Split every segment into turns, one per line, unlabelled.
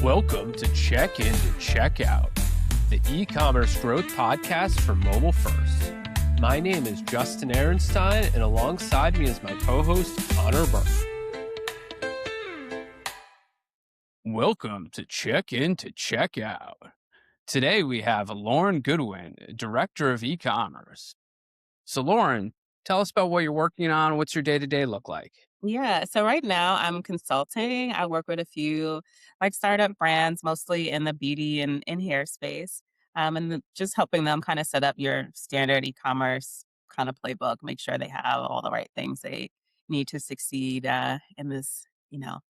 Welcome to Check In to Check Out, the e-commerce growth podcast for mobile first. My name is Justin Ehrenstein, and alongside me is my co-host, Connor Burke. Welcome to Check In to Check Out. Today we have Lauren Goodwin, Director of E-commerce. So Lauren, tell us about what you're working on. What's your day-to-day look like?
Yeah. So right now I'm consulting. I work with a few startup brands, mostly in the beauty and hair space. Just helping them kind of set up your standard e-commerce kind of playbook, make sure they have all the right things they need to succeed in this,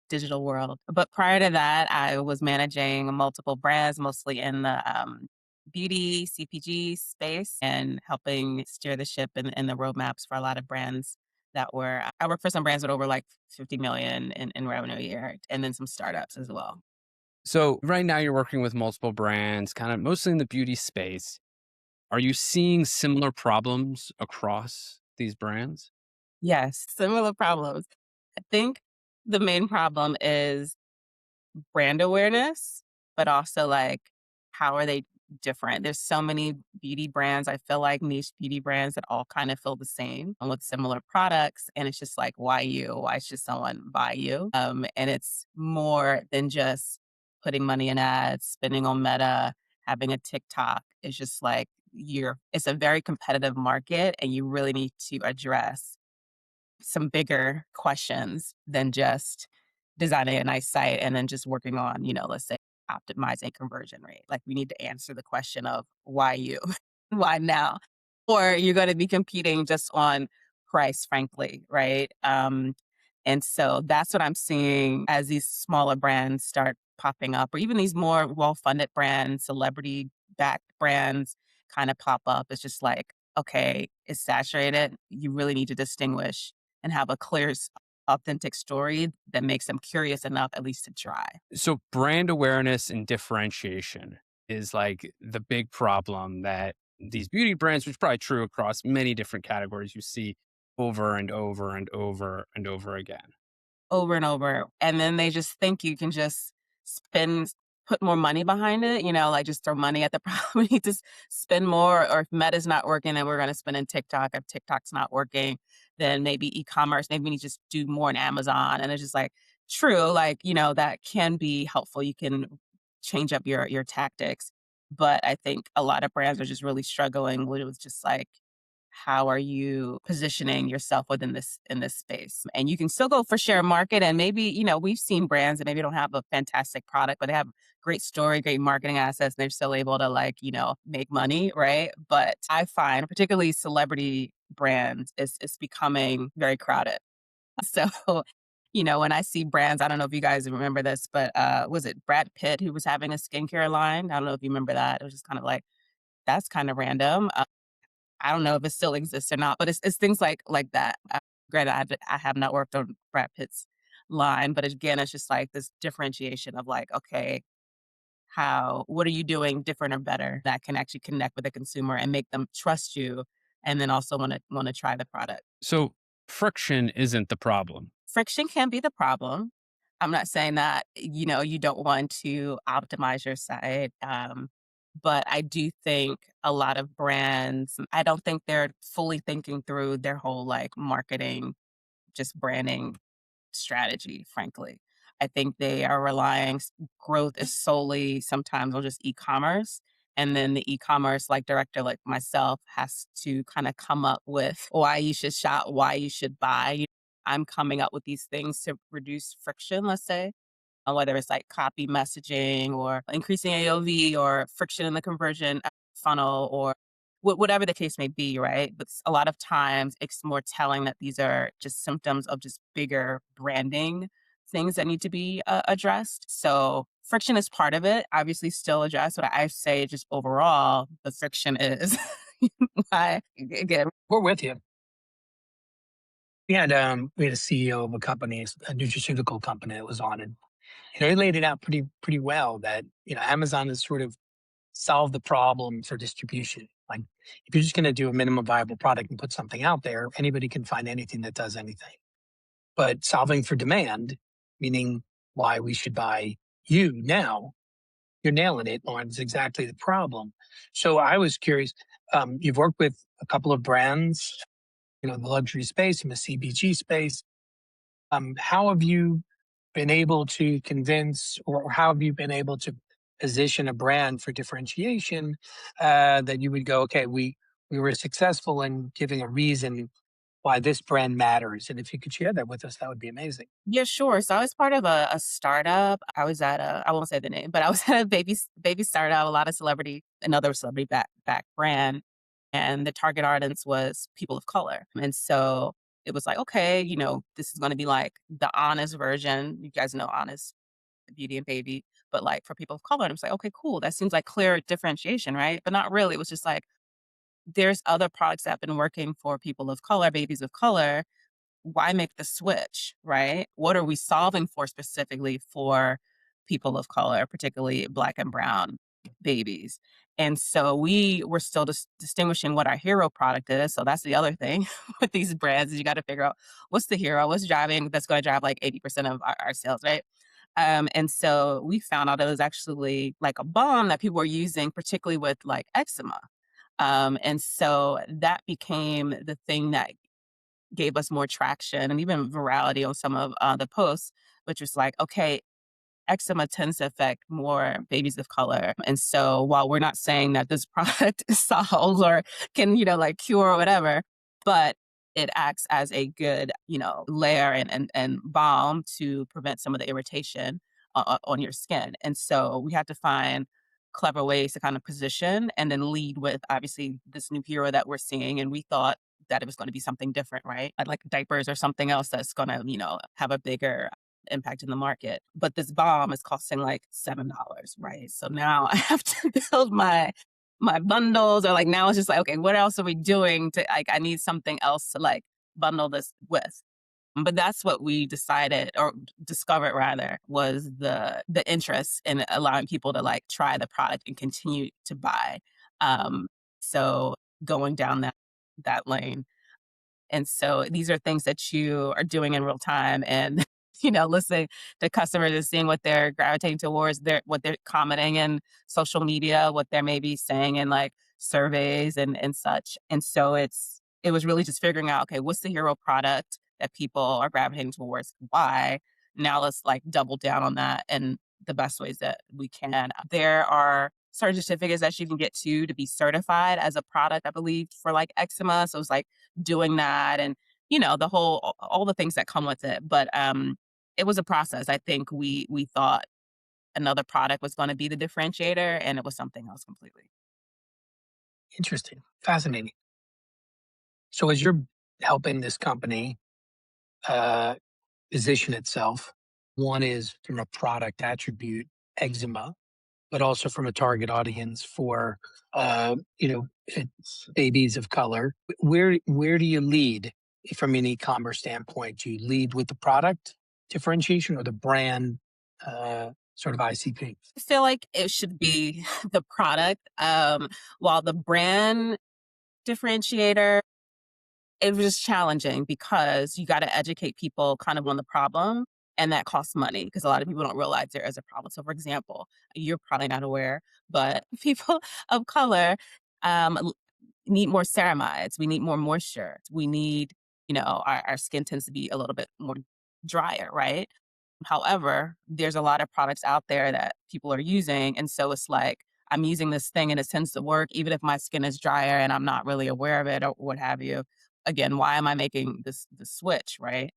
digital world. But prior to that, I was managing multiple brands, mostly in the beauty CPG space and helping steer the ship and the roadmaps for a lot of brands I work for some brands with over 50 million in revenue a year, and then some startups as well.
So right now you're working with multiple brands, kind of mostly in the beauty space. Are you seeing similar problems across these brands?
Yes, similar problems. I think the main problem is brand awareness, but also how are they different? There's so many beauty brands. I feel like niche beauty brands that all kind of feel the same and with similar products. And it's just like, why you? Why should someone buy you? And it's more than just putting money in ads, spending on Meta, having a TikTok. It's just like it's a very competitive market, and you really need to address some bigger questions than just designing a nice site and then just working on, let's say optimizing conversion rate. Like, we need to answer the question of why you, why now? Or you're going to be competing just on price, frankly, right? And so that's what I'm seeing as these smaller brands start popping up, or even these more well-funded brands, celebrity backed brands kind of pop up. It's just like, okay, it's saturated. You really need to distinguish and have a clear, authentic story that makes them curious enough at least to try.
So brand awareness and differentiation is like the big problem that these beauty brands, which is probably true across many different categories, you see over and over and over and over again.
Over and over. And then they just think you can just spend put more money behind it, just throw money at the problem. We need to spend more, or if Meta's not working, then we're gonna spend in TikTok. If TikTok's not working, then maybe e-commerce, maybe we need to just do more in Amazon. And it's just true, that can be helpful. You can change up your tactics. But I think a lot of brands are just really struggling with just how are you positioning yourself within this in this space? And you can still go for share market, and maybe, we've seen brands that maybe don't have a fantastic product, but they have great story, great marketing assets, and they're still able to make money, right? But I find particularly celebrity brands is becoming very crowded. So, when I see brands, I don't know if you guys remember this, but was it Brad Pitt who was having a skincare line? I don't know if you remember that. It was just kind of that's kind of random. I don't know if it still exists or not, but it's things like that. Granted, I have not worked on Brad Pitt's line, but again, it's just this differentiation of okay, what are you doing different or better that can actually connect with the consumer and make them trust you, and then also want to try the product.
So friction isn't the problem.
Friction can be the problem. I'm not saying that, you don't want to optimize your site. But I do think a lot of brands, I don't think they're fully thinking through their whole marketing, just branding strategy, frankly. I think they are growth is solely sometimes on just e-commerce. And then the e-commerce director like myself has to kind of come up with why you should shop, why you should buy. I'm coming up with these things to reduce friction, let's say, whether it's copy messaging or increasing AOV or friction in the conversion funnel, or whatever the case may be, right? But a lot of times it's more telling that these are just symptoms of just bigger branding things that need to be addressed. So friction is part of it, obviously still addressed, but I say just overall, the friction is again.
We're with you. We had a CEO of a company, a nutraceutical company that was on, and he laid it out pretty well that Amazon has sort of solved the problem for distribution. Like, if you're just going to do a minimum viable product and put something out there, anybody can find anything that does anything. But solving for demand, meaning why we should buy now you're nailing it on exactly the problem. So I was curious, you've worked with a couple of brands, in the luxury space, in the CBG space. How have you been able to convince, or how have you been able to position a brand for differentiation that you would go, okay, we were successful in giving a reason why this brand matters, and if you could share that with us, that would be amazing.
Yeah, sure. So I was part of a startup. I was at I won't say the name, but I was at a baby startup, a lot of celebrity, another celebrity back brand. And the target audience was people of color. And so it was like, okay, this is going to be like the honest version. You guys know honest beauty and baby, but like for people of color. And I was like, okay, cool. That seems like clear differentiation, right? But not really. It was just like, there's other products that have been working for people of color, babies of color. Why make the switch, right? What are we solving for specifically for people of color, particularly Black and brown babies? And so we were still distinguishing what our hero product is. So that's the other thing with these brands is you got to figure out what's the hero, what's driving, that's going to drive like 80% of our sales, right? And so we found out it was actually like a balm that people were using, particularly with like eczema. And so that became the thing that gave us more traction and even virality on some of the posts, which was like, okay, eczema tends to affect more babies of color. And so while we're not saying that this product solves or can, like cure or whatever, but it acts as a good, layer and balm to prevent some of the irritation on your skin. And so we had to find clever ways to kind of position and then lead with obviously this new hero that we're seeing. And we thought that it was going to be something different, right? Like diapers or something else that's going to, have a bigger impact in the market. But this balm is costing like $7, right? So now I have to build my bundles, or like now it's just like, okay, what else are we doing to like I need something else to like bundle this with. But that's what we decided or discovered rather was the interest in allowing people to like try the product and continue to buy. So going down that lane. And so these are things that you are doing in real time and, listening to customers and seeing what they're gravitating towards, what they're commenting in social media, what they're maybe saying in like surveys and such. And so it was really just figuring out, okay, what's the hero product that people are gravitating towards? Why? Now let's like double down on that in the best ways that we can. There are certificates that you can get to be certified as a product, I believe, for like eczema. So it's like doing that and, the whole, all the things that come with it. But it was a process. I think we thought another product was going to be the differentiator and it was something else completely.
Interesting, fascinating. So as you're helping this company uh, position itself, one is from a product attribute, eczema, but also from a target audience for babies of color. Where do you lead from an e-commerce standpoint? Do you lead with the product differentiation or the brand sort of ICP?
I feel like it should be the product. While the brand differentiator, it was challenging because you got to educate people kind of on the problem. And that costs money because a lot of people don't realize there is a problem. So, for example, you're probably not aware, but people of color need more ceramides. We need more moisture. We need, our skin tends to be a little bit more drier, right? However, there's a lot of products out there that people are using. And so it's like, I'm using this thing and it tends to work, even if my skin is drier and I'm not really aware of it or what have you. Again, why am I making the switch, right?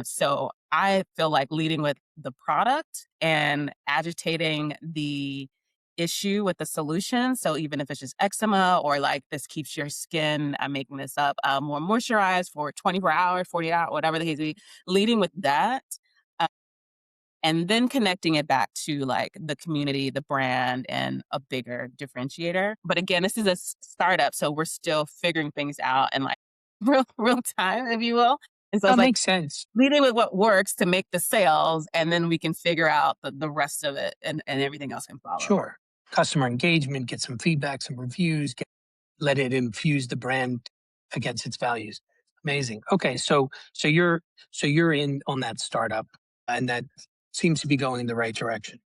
So I feel like leading with the product and agitating the issue with the solution. So even if it's just eczema or like this keeps your skin, I'm making this up, more moisturized for 24 hours, 48 hours, whatever the case may be, leading with that and then connecting it back to like the community, the brand, and a bigger differentiator. But again, this is a startup, so we're still figuring things out and like real time, if you will. And so
That
it's like
makes sense.
leading with what works to make the sales, and then we can figure out the rest of it and everything else can follow.
Sure. Customer engagement, get some feedback, some reviews, let it infuse the brand against its values. Amazing. Okay, so you're in on that startup, and that seems to be going in the right direction.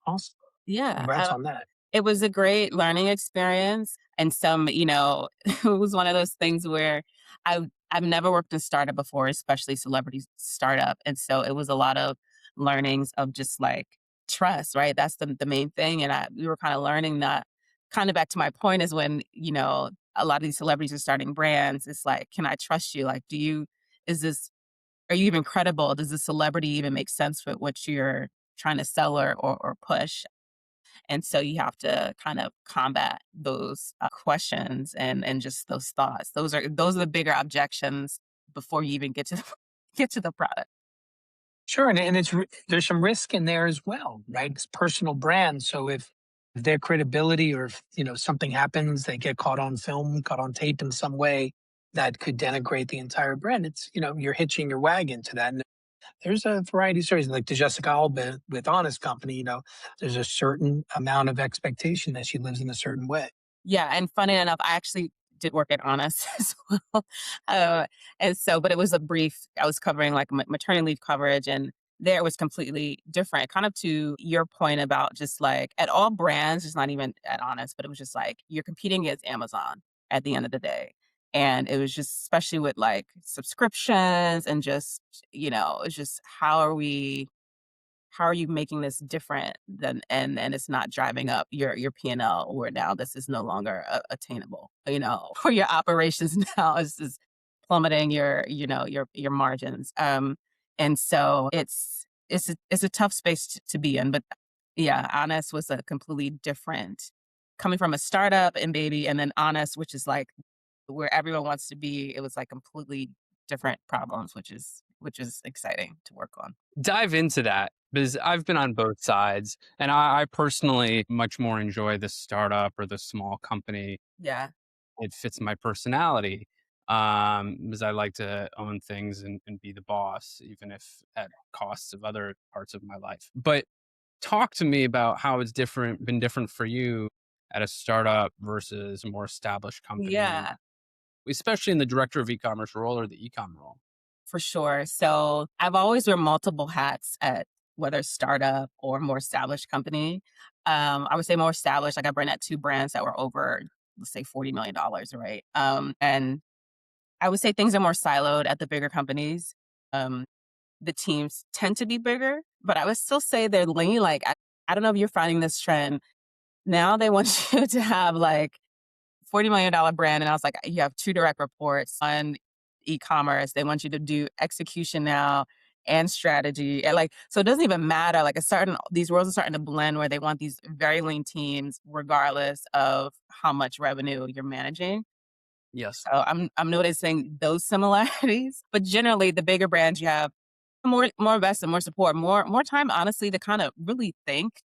Awesome.
Yeah.
Congrats on that.
It was a great learning experience and some, it was one of those things where I've never worked in startup before, especially celebrity startup. And so it was a lot of learnings of just like trust, right? That's the main thing. And we were kind of learning that kind of back to my point is when, a lot of these celebrities are starting brands. It's like, can I trust you? Like, is this, are you even credible? Does the celebrity even make sense for what you're trying to sell or push? And so you have to kind of combat those questions and just those thoughts. Those are the bigger objections before you even get to get to the product.
Sure, and there's some risk in there as well, right? It's personal brand, so if their credibility or if something happens, they get caught on film, caught on tape in some way that could denigrate the entire brand. It's you're hitching your wagon to that. And there's a variety of stories like the Jessica Alba with Honest Company. There's a certain amount of expectation that she lives in a certain way.
Yeah, and funny enough, I actually did work at Honest as well. Uh, and so, but it was a brief. I was covering like maternity leave coverage, and there it was completely different. Kind of to your point about just like at all brands, it's not even at Honest, but it was just like you're competing against Amazon at the end of the day. And it was just, especially with like subscriptions and just, it's just how are you making this different than and it's not driving up your P&L where now this is no longer attainable, or your operations now is plummeting your margins. And so it's a tough space to be in. But yeah, Honest was a completely different coming from a startup and baby and then Honest, which is like where everyone wants to be. It was like completely different problems, which is exciting to work on.
Dive into that because I've been on both sides, and I personally much more enjoy the startup or the small company.
Yeah.
It fits my personality, because I like to own things and be the boss, even if at costs of other parts of my life. But talk to me about how it's been different for you at a startup versus a more established company,
Yeah.
especially in the director of e-commerce role or the e-com role.
For sure. So I've always wear multiple hats at whether startup or more established company. I would say more established. Like I ran at two brands that were over, let's say, $40 million, right? And I would say things are more siloed at the bigger companies. Um, the teams tend to be bigger, but I would still say they're lean. Like I don't know if you're finding this trend. Now they want you to have like $40 million brand. And I was like, you have two direct reports on e-commerce. They want you to do execution now and strategy. And like, so it doesn't even matter. Like these roles are starting to blend where they want these very lean teams, regardless of how much revenue you're managing.
Yes.
So I'm noticing those similarities. But generally the bigger brands you have more investment, more support, more time, honestly, to kind of really think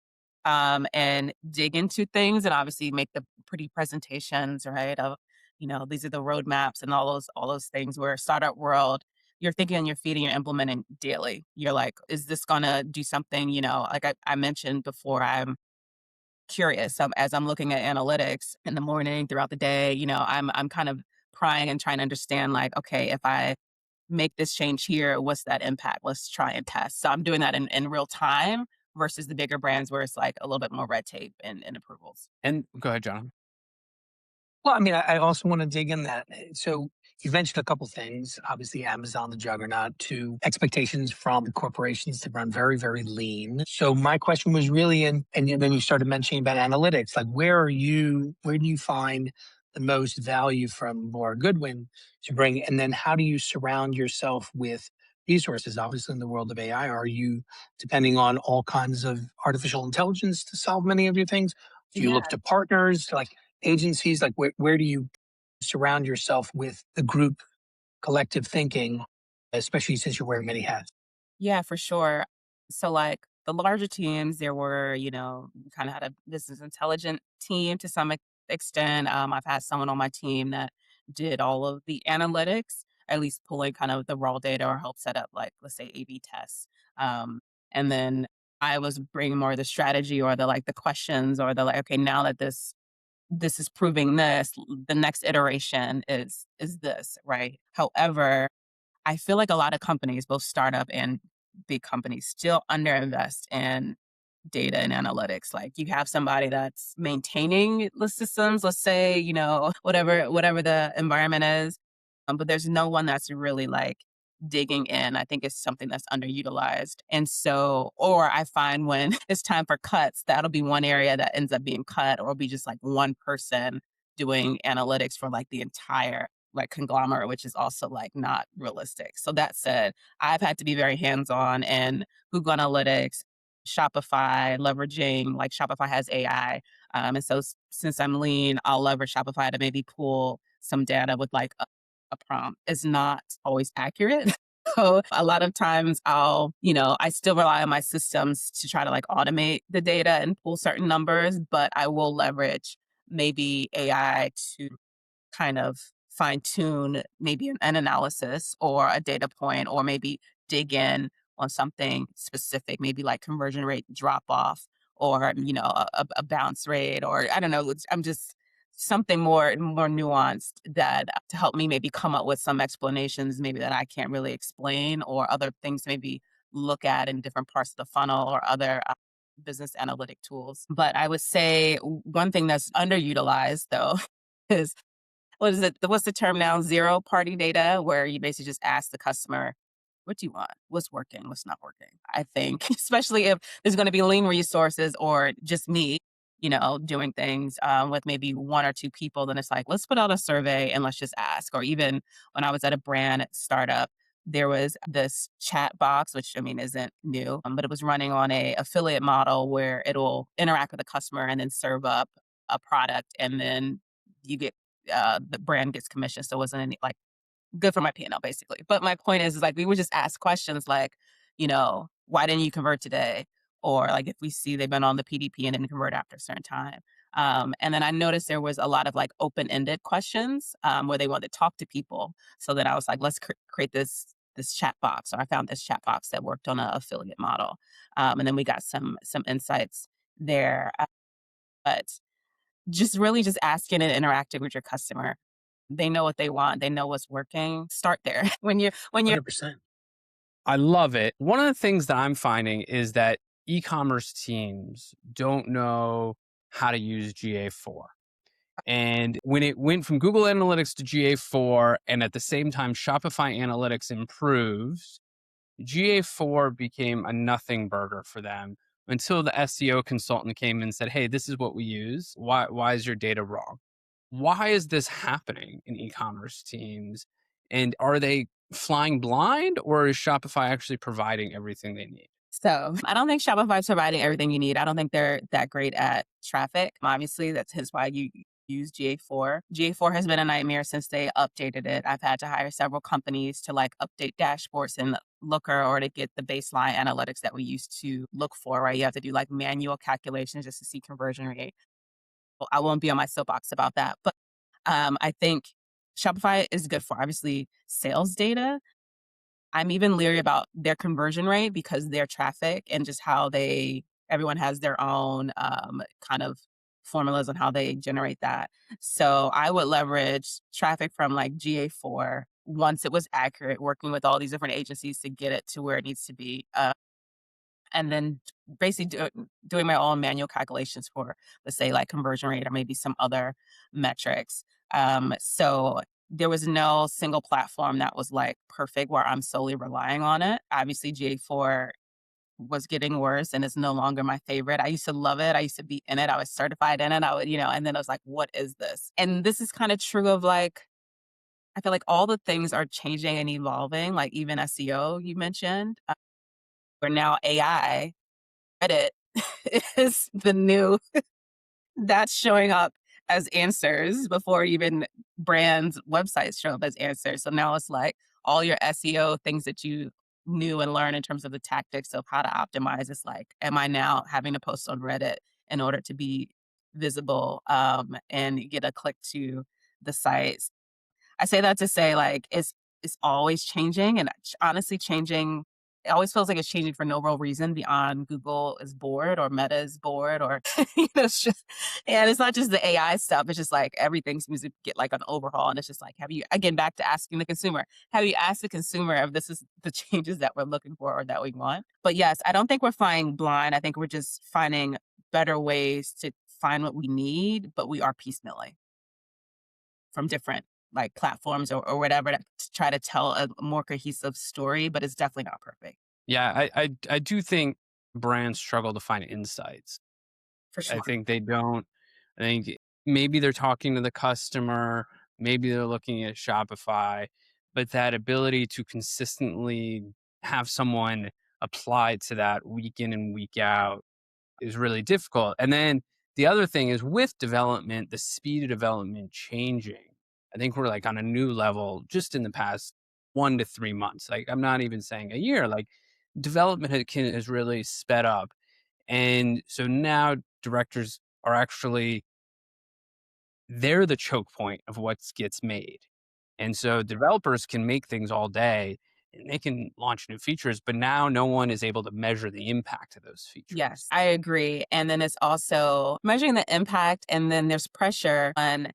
and dig into things and obviously make the pretty presentations, right? Of, these are the roadmaps and all those things where startup world, you're thinking on your feet and you're implementing daily. You're like, is this gonna do something? Like I mentioned before, I'm curious. As I'm looking at analytics in the morning throughout the day, I'm kind of prying and trying to understand like, okay, if I make this change here, what's that impact? Let's try and test. So I'm doing that in real time versus the bigger brands where it's like a little bit more red tape and approvals.
And go ahead, John.
Well, I mean, I also want to dig in that. So you mentioned a couple things. Obviously, Amazon, the juggernaut, to expectations from corporations to run very, very lean. So my question was really and then you started mentioning about analytics. Like, where do you find the most value from Laura Goodwin to bring? And then how do you surround yourself with resources? Obviously, in the world of AI, are you depending on all kinds of artificial intelligence to solve many of your things? Do you look
Yeah.
to partners? Like agencies, like where do you surround yourself with the group collective thinking, especially since you're wearing many hats?
Yeah, for sure. So like the larger teams, there were, kind of had a business intelligence team to some extent. I've had someone on my team that did all of the analytics, at least pulling kind of the raw data or help set up like, let's say A/B tests. And then I was bringing more of the strategy or the questions or the like, okay, now that this is proving this, the next iteration is this, right? However, I feel like a lot of companies, both startup and big companies, still underinvest in data and analytics. Like you have somebody that's maintaining the systems, let's say, whatever the environment is. But there's no one that's really like digging in. I think it's something that's underutilized. And so, or I find when it's time for cuts, that'll be one area that ends up being cut, or it'll be just like one person doing analytics for like the entire like conglomerate, which is also like not realistic. So that said, I've had to be very hands-on in Google Analytics, Shopify, leveraging like Shopify has AI. And so since I'm lean, I'll leverage Shopify to maybe pull some data with like a prompt. It's not always accurate. So a lot of times I still rely on my systems to try to like automate the data and pull certain numbers, but I will leverage maybe AI to kind of fine tune maybe an analysis or a data point, or maybe dig in on something specific, maybe like conversion rate drop off, or a bounce rate, or I don't know. I'm just something more nuanced that to help me maybe come up with some explanations maybe that I can't really explain, or other things to maybe look at in different parts of the funnel, or other business analytic tools. But I would say one thing that's underutilized though is what is it? What's the term now? Zero party data, where you basically just ask the customer, what do you want? What's working? What's not working? I think, especially if there's going to be lean resources or just me, doing things with maybe one or two people, then it's like, let's put out a survey and let's just ask. Or even when I was at a brand startup, there was this chat box, which I mean isn't new, but it was running on a affiliate model where it'll interact with the customer and then serve up a product, and then you get the brand gets commission. So it wasn't any like good for my P&L basically. But my point is like, we would just ask questions like, why didn't you convert today? Or like if we see they've been on the PDP and didn't convert after a certain time. And then I noticed there was a lot of like open-ended questions where they wanted to talk to people. So then I was like, let's create this chat box. Or I found this chat box that worked on an affiliate model. And then we got some insights there. But just really just asking and interacting with your customer. They know what they want. They know what's working. Start there. When you're
100%.
I love it. One of the things that I'm finding is that e-commerce teams don't know how to use GA4. And when it went from Google Analytics to GA4, and at the same time Shopify Analytics improves, GA4 became a nothing burger for them until the SEO consultant came and said, hey, this is what we use. Why is your data wrong? Why is this happening in e-commerce teams? And are they flying blind, or is Shopify actually providing everything they need?
So I don't think Shopify's providing everything you need. I don't think they're that great at traffic. Obviously, that's hence why you use GA4. GA4 has been a nightmare since they updated it. I've had to hire several companies to like update dashboards in Looker, or to get the baseline analytics that we used to look for, right? You have to do like manual calculations just to see conversion rate. Well, I won't be on my soapbox about that. But I think Shopify is good for obviously sales data. I'm even leery about their conversion rate because their traffic and just how everyone has their own kind of formulas on how they generate that. So I would leverage traffic from like GA4 once it was accurate, working with all these different agencies to get it to where it needs to be. And then basically doing my own manual calculations for, let's say, like conversion rate or maybe some other metrics. So there was no single platform that was like perfect where I'm solely relying on it. Obviously, GA4 was getting worse and it's no longer my favorite. I used to love it. I used to be in it. I was certified in it. I would, and then I was like, what is this? And this is kind of true of like, I feel like all the things are changing and evolving, like even SEO you mentioned, where now AI Reddit is the new that's showing up as answers before even brands' websites show up as answers. So now it's like all your SEO things that you knew and learned in terms of the tactics of how to optimize. It's like, am I now having to post on Reddit in order to be visible and get a click to the sites? I say that to say like it's always changing, and honestly changing it always feels like it's changing for no real reason beyond Google is bored or Meta is bored or, it's just, and it's not just the AI stuff. It's just like everything seems to get like an overhaul. And it's just like, have you, again, back to asking the consumer, have you asked the consumer if this is the changes that we're looking for or that we want? But yes, I don't think we're flying blind. I think we're just finding better ways to find what we need, but we are piecemealing from different like platforms or whatever to try to tell a more cohesive story, but it's definitely not perfect
Yeah, I do think brands struggle to find insights.
for
I
sure.
think they don't. I think maybe they're talking to the customer, maybe they're looking at Shopify, but that ability to consistently have someone apply to that week in and week out is really difficult. And then the other thing is with development, the speed of development changing. I think we're like on a new level just in the past 1 to 3 months. Like I'm not even saying a year. Like development has really sped up, and so now directors are actually they're the choke point of what gets made. And so developers can make things all day and they can launch new features, but now no one is able to measure the impact of those
Yes,
features.
I agree. And then it's also measuring the impact, and then there's pressure on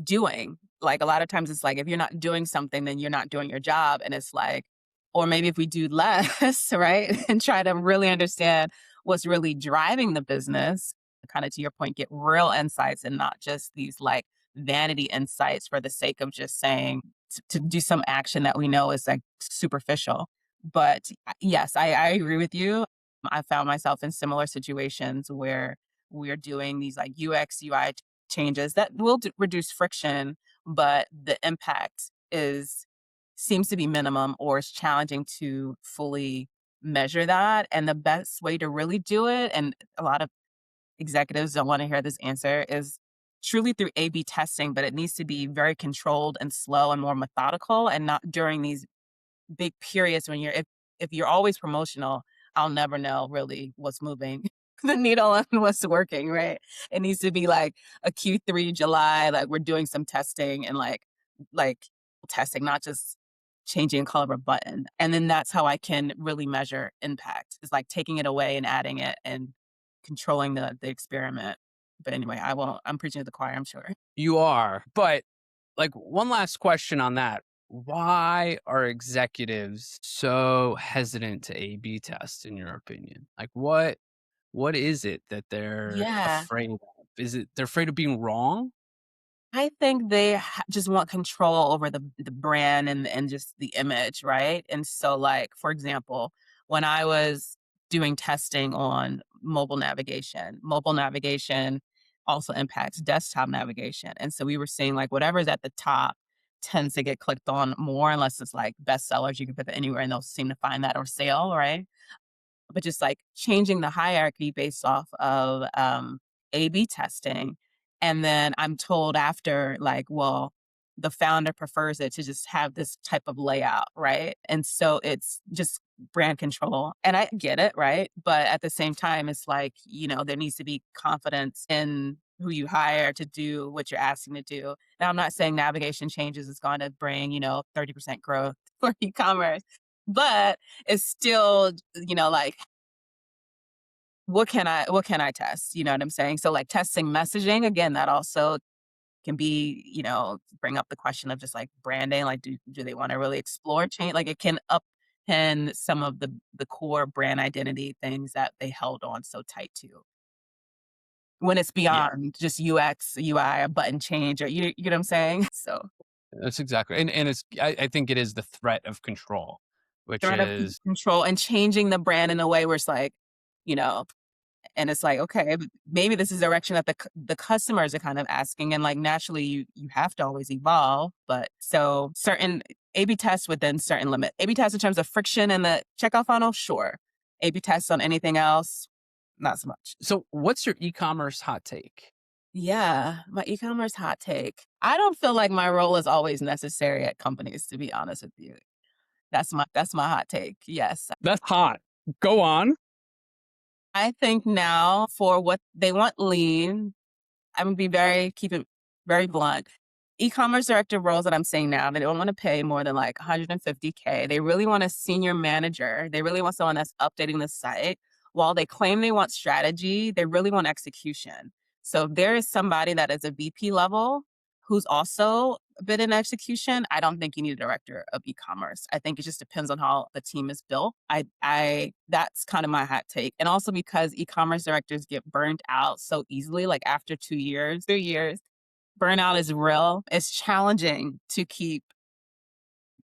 doing. Like a lot of times it's like if you're not doing something, then you're not doing your job. And it's like, or maybe if we do less, right? And try to really understand what's really driving the business, kind of to your point, get real insights and not just these like vanity insights for the sake of just saying to do some action that we know is like superficial. But yes, I agree with you. I found myself in similar situations where we're doing these like UX, UI changes that will reduce friction, but the impact is seems to be minimum or it's challenging to fully measure that. And the best way to really do it, and a lot of executives don't want to hear this answer, is truly through A/B testing, but it needs to be very controlled and slow and more methodical and not during these big periods when if you're always promotional, I'll never know really what's moving the needle and what's working, right? It needs to be like a Q3 July, like we're doing some testing and like testing, not just changing color of a button. And then that's how I can really measure impact. It's like taking it away and adding it and controlling the experiment. But anyway, I'm preaching to the choir, I'm sure.
You are, but like one last question on that. Why are executives so hesitant to A/B test in your opinion? Like what is it that they're
Yeah.
afraid of? Is it they're afraid of being wrong?
I think they just want control over the brand and just the image, right? And so, like for example, when I was doing testing on mobile navigation also impacts desktop navigation, and so we were seeing like whatever's at the top tends to get clicked on more unless it's like bestsellers. You can put it anywhere, and they'll seem to find that or sale, right? But just like changing the hierarchy based off of A/B testing. And then I'm told after, like, well, the founder prefers it to just have this type of layout, right? And so it's just brand control. And I get it, right? But at the same time, it's like, there needs to be confidence in who you hire to do what you're asking to do. Now, I'm not saying navigation changes is going to bring, 30% growth for e-commerce, but it's still, like what can I test? You know what I'm saying? So like testing messaging, again, that also can be, bring up the question of just like branding. Like do they want to really explore change? Like it can upend some of the core brand identity things that they held on so tight to. When it's
Yeah.
beyond just UX, UI, a button change, or you get what I'm saying? So
That's exactly, and it's I think it is the threat of control, which
threat of
is
control and changing the brand in a way where it's like, you know, and it's like, okay, but maybe this is the direction that the customers are kind of asking, and like naturally, you have to always evolve. But so certain A/B tests within certain limit. A/B tests in terms of friction in the checkout funnel, sure. A/B tests on anything else, not so much.
so what's your e-commerce hot take?
Yeah, my e-commerce hot take. I don't feel like my role is always necessary at companies, to be honest with you. That's my hot take. Yes.
That's hot. Go on.
I think now for what they want lean, I'm gonna keep it very blunt. E-commerce director roles that I'm seeing now, they don't want to pay more than like 150K. They really want a senior manager. They really want someone that's updating the site. While they claim they want strategy, they really want execution. So if there is somebody that is a VP level who's also a bit in execution, I don't think you need a director of e-commerce. I think it just depends on how the team is built. I that's kind of my hot take. And also because e-commerce directors get burned out so easily, like after 2 years, 3 years, burnout is real. It's challenging to keep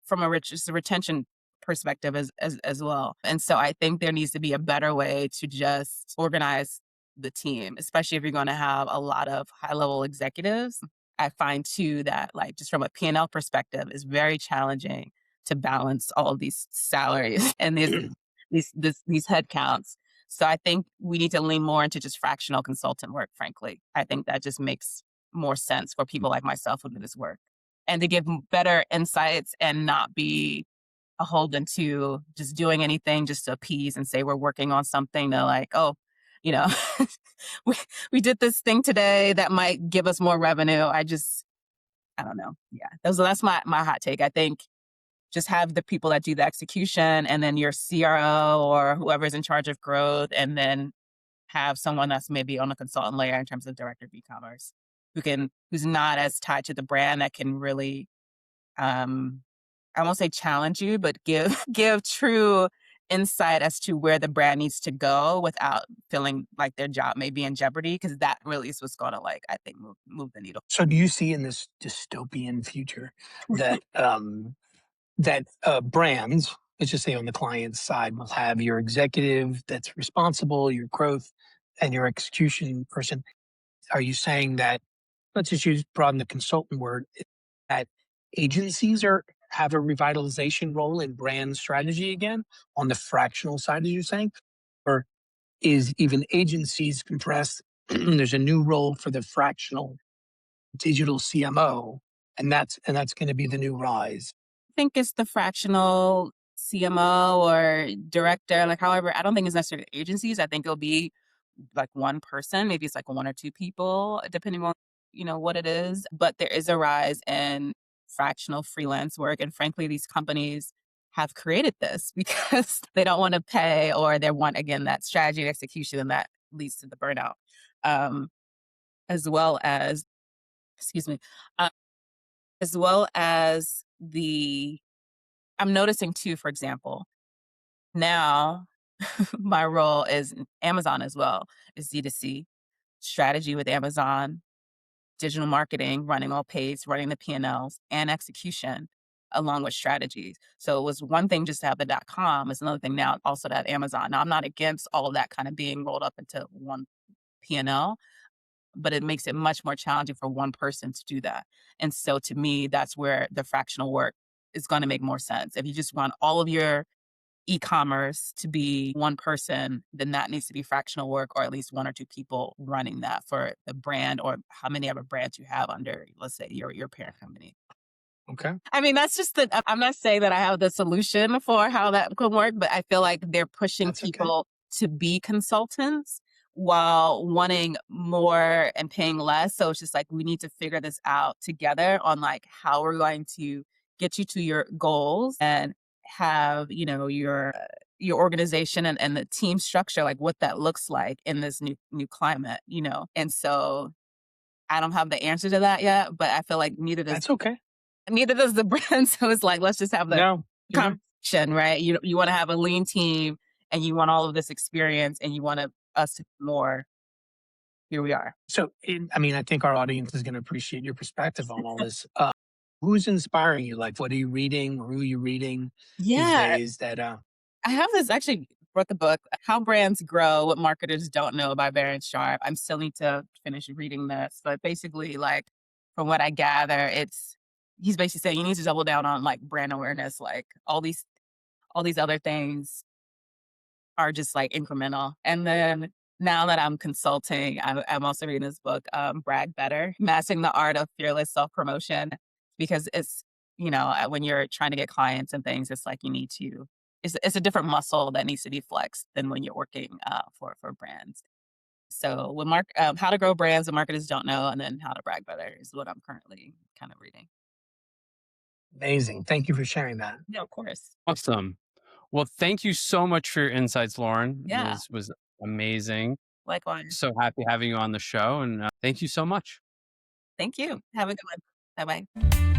from just a retention perspective as well. And so I think there needs to be a better way to just organize the team, especially if you're going to have a lot of high level executives. I find too that like just from a P&L perspective, it's very challenging to balance all of these salaries and these head counts. So I think we need to lean more into just fractional consultant work, frankly. I think that just makes more sense for people like myself who do this work and to give better insights and not be beholden to just doing anything just to appease and say we're working on something. They're like, oh, you know, we, we did this thing today that might give us more revenue. I don't know. Yeah, that's my hot take. I think just have the people that do the execution and then your CRO or whoever's in charge of growth, and then have someone that's maybe on a consultant layer in terms of director of e-commerce who's not as tied to the brand, that can really I won't say challenge you, but give true insight as to where the brand needs to go without feeling like their job may be in jeopardy, because that really is what's going to, like, I think move the needle.
So do you see in this dystopian future that brands, let's just say on the client side, will have your executive that's responsible, your growth, and your execution person? Are you saying that, let's just use broaden the consultant word, that agencies have a revitalization role in brand strategy again on the fractional side, as you're saying? Or is even agencies compressed? There's a new role for the fractional digital CMO, and that's going to be the new rise.
I think it's the fractional CMO or director, like however, I don't think it's necessarily agencies. I think it'll be like one person, maybe it's like one or two people, depending on, what it is. But there is a rise in fractional freelance work. And frankly, these companies have created this because they don't want to pay, or they want, again, that strategy and execution, and that leads to the burnout. As well as, excuse me, as well as I'm noticing too, for example, now my role is in Amazon as well, is D2C, strategy with Amazon, digital marketing, running all pays, running the P&Ls, and execution along with strategies. So it was one thing just to have the .com. It's another thing now also to have Amazon. Now, I'm not against all of that kind of being rolled up into one P&L, but it makes it much more challenging for one person to do that. And so to me, that's where the fractional work is going to make more sense. If you just want all of your e-commerce to be one person, then that needs to be fractional work, or at least one or two people running that for the brand, or how many other brands you have under, let's say, your parent company.
Okay.
I mean, that's just I'm not saying that I have the solution for how that could work, but I feel like they're pushing
That's okay.
people to be consultants while wanting more and paying less. So it's just like, we need to figure this out together on like how we're going to get you to your goals and have, your organization and the team structure, like what that looks like in this new climate, And so I don't have the answer to that yet, but I feel like
That's okay.
neither does the brand. So it's like, let's just have the
No,
conversation, right? You want to have a lean team, and you want all of this experience, and you want us to do more. Here we are.
So, I think our audience is going to appreciate your perspective on all this. Who's inspiring you? Like, what are you reading? Or who are you reading these days?
I have actually wrote the book, How Brands Grow, What Marketers Don't Know by Baron Sharp. I'm still need to finish reading this, but basically, like, from what I gather, he's basically saying you need to double down on like brand awareness, like all these other things are just like incremental. And then now that I'm consulting, I'm also reading this book, Brag Better, Mastering the Art of Fearless Self-Promotion, because it's, when you're trying to get clients and things, it's like it's a different muscle that needs to be flexed than when you're working for brands. So when how to grow brands that marketers don't know, and then how to brag better is what I'm currently kind of reading.
Amazing. Thank you for sharing that.
Yeah, of course.
Awesome. Well, thank you so much for your insights, Lauren.
Yeah,
This was amazing.
likewise.
So happy having you on the show, and thank you so much.
Thank you. Have a good one. Bye bye.